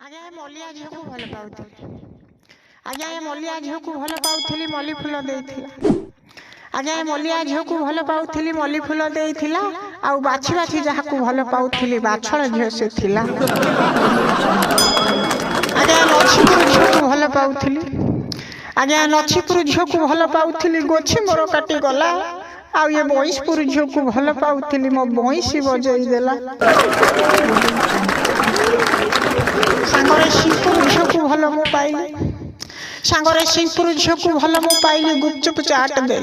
आज्ञा ए मलिया झील को भल पाउथली आज्ञा ए मलिया झील को भल पाउथली मल्ली फूल देइथिला आज्ञा ए मलिया झील को भल पाउथली मल्ली फूल देइथिला आ बाछी बाछी जहा को भल पाउथली बाछळ झियो से थिला आज्ञा नछीपुर झियो को भल पाउथली आज्ञा नछीपुर झियो को भल पाउथली गोछी मोर काटी गला आ ये बइसपुर झियो को भल पाउथली मो बइसी बजई देला सांगरे सिंहपुर झियो को भल मो पाइली सांगरे सिंहपुर झियो को भल मो पाइली गुपचुप चाट दे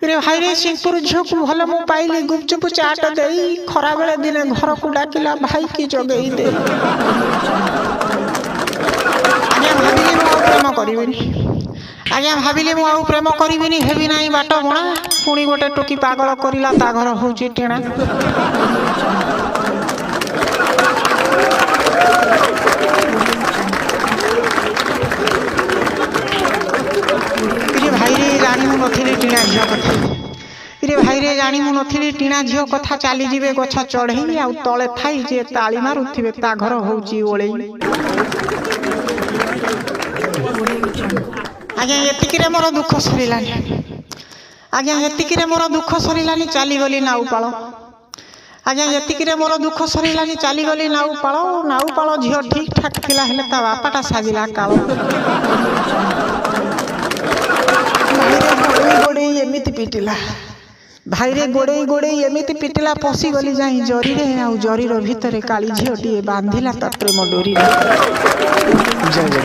रे भाई रे सिंहपुर झियो को भल मो पाइली गुपचुप चाट दे खरा बेले दिन घर को डाकिला भाई की जगई दे आज्ञा भाबिली मो प्रेम करिवेनी आज्ञा भाबिली मो प्रेम करिवेनी हेबी नाही बाट बणा पुणी गोटे टोकी पागल करिला ता घर होउची टेणा रे भाई रे जानी मु नथिली टीना झियो कथा चाली जीवे गछ चढ़ई आ तले थाई जे ताली मारुथिबे ता घर होउची ओळई आज्ञा एतिकी रे मोर दुख सरिलानी आज्ञा एतिकी रे मोर दुख सरिलानी चाली गली नाउपाଳ आज्ञा एतिकी रे मोर दुख सरिलानी चाली गली नाउपाଳ झियो ठीक ठाक थिला हेले ता बापाटा साजिला काळ गोड़े एमिति पिटिला भाई रे गोड़े गोड़े एमिति पिटिला पसी गली जाई जरी रे आ जरी रो भितरे काली झियोटी बांधिला ता प्रेम डोरी रे।